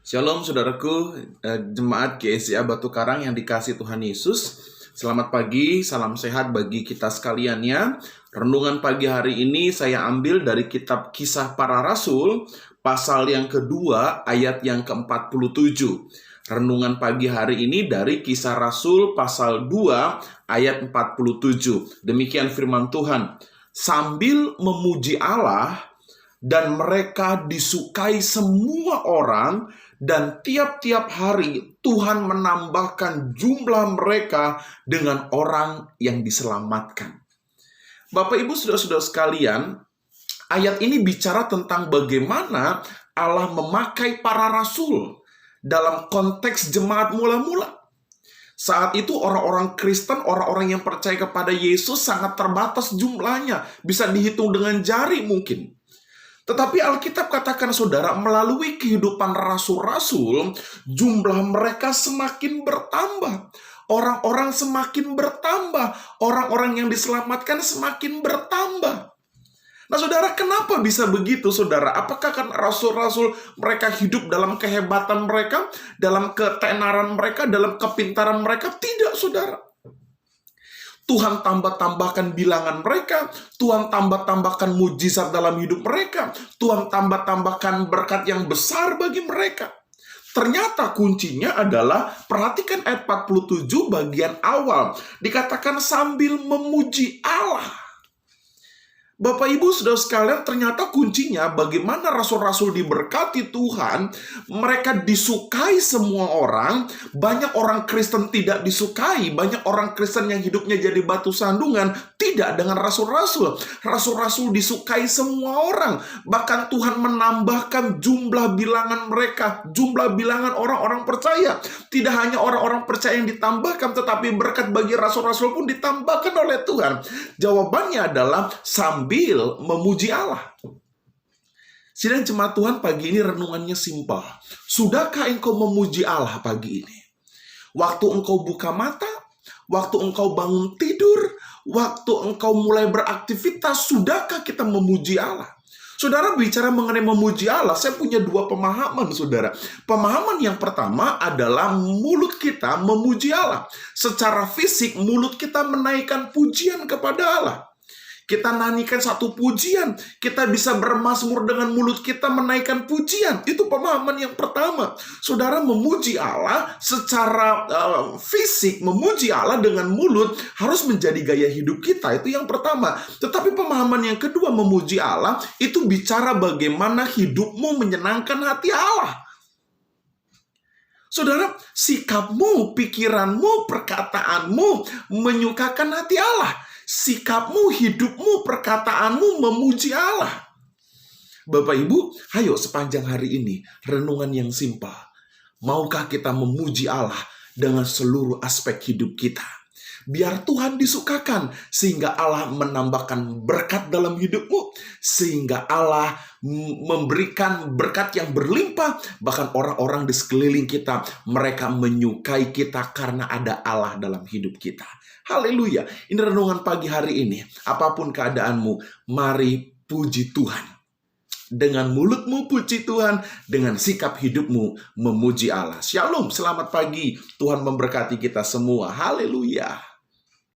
Shalom saudaraku, jemaat GSIA Batu Karang yang dikasihi Tuhan Yesus. Selamat pagi, salam sehat bagi kita sekalian ya. Renungan pagi hari ini saya ambil dari kitab Kisah Para Rasul, pasal yang kedua, ayat yang ke-47. Renungan pagi hari ini dari Kisah Rasul pasal 2, ayat 47. Demikian firman Tuhan. Sambil memuji Allah, dan mereka disukai semua orang, dan tiap-tiap hari Tuhan menambahkan jumlah mereka dengan orang yang diselamatkan. Bapak Ibu saudara-saudara sekalian, ayat ini bicara tentang bagaimana Allah memakai para rasul dalam konteks jemaat mula-mula. Saat itu orang-orang Kristen, orang-orang yang percaya kepada Yesus sangat terbatas jumlahnya, bisa dihitung dengan jari mungkin. Tetapi Alkitab katakan saudara, melalui kehidupan rasul-rasul, jumlah mereka semakin bertambah. Orang-orang semakin bertambah. Orang-orang yang diselamatkan semakin bertambah. Nah saudara, kenapa bisa begitu saudara? Apakah kan rasul-rasul mereka hidup dalam kehebatan mereka, dalam ketenaran mereka, dalam kepintaran mereka? Tidak saudara. Tuhan tambah-tambahkan bilangan mereka, Tuhan tambah-tambahkan mujizat dalam hidup mereka, Tuhan tambah-tambahkan berkat yang besar bagi mereka. Ternyata kuncinya adalah, perhatikan ayat 47 bagian awal, dikatakan sambil memuji Allah. Bapak Ibu saudara sekalian, ternyata kuncinya bagaimana rasul-rasul diberkati Tuhan, mereka disukai semua orang. Banyak orang Kristen tidak disukai, banyak orang Kristen yang hidupnya jadi batu sandungan. Tidak dengan rasul-rasul. Rasul-rasul disukai semua orang. Bahkan Tuhan menambahkan jumlah bilangan mereka, jumlah bilangan orang-orang percaya. Tidak hanya orang-orang percaya yang ditambahkan, tetapi berkat bagi rasul-rasul pun ditambahkan oleh Tuhan. Jawabannya adalah sambil memuji Allah. Sidang jemaat Tuhan, pagi ini renungannya simpel. Sudahkah engkau memuji Allah pagi ini? Waktu engkau buka mata, waktu engkau bangun tidur, waktu engkau mulai beraktivitas, sudahkah kita memuji Allah? Saudara, bicara mengenai memuji Allah, saya punya dua pemahaman, saudara. Pemahaman yang pertama adalah mulut kita memuji Allah. Secara fisik, mulut kita menaikkan pujian kepada Allah. Kita nyanyikan satu pujian, kita bisa bermazmur dengan mulut kita menaikkan pujian. Itu pemahaman yang pertama. Saudara, memuji Allah secara fisik, memuji Allah dengan mulut harus menjadi gaya hidup kita. Itu yang pertama. Tetapi pemahaman yang kedua, memuji Allah itu bicara bagaimana hidupmu menyenangkan hati Allah. Saudara, sikapmu, pikiranmu, perkataanmu menyukakan hati Allah. Sikapmu, hidupmu, perkataanmu memuji Allah. Bapak Ibu, ayo sepanjang hari ini renungan yang simpel. Maukah kita memuji Allah dengan seluruh aspek hidup kita? Biar Tuhan disukakan, sehingga Allah menambahkan berkat dalam hidupmu, sehingga Allah memberikan berkat yang berlimpah. Bahkan orang-orang di sekeliling kita, mereka menyukai kita karena ada Allah dalam hidup kita. Haleluya. Ini renungan pagi hari ini. Apapun keadaanmu, mari puji Tuhan. Dengan mulutmu puji Tuhan, dengan sikap hidupmu memuji Allah. Shalom, selamat pagi. Tuhan memberkati kita semua. Haleluya.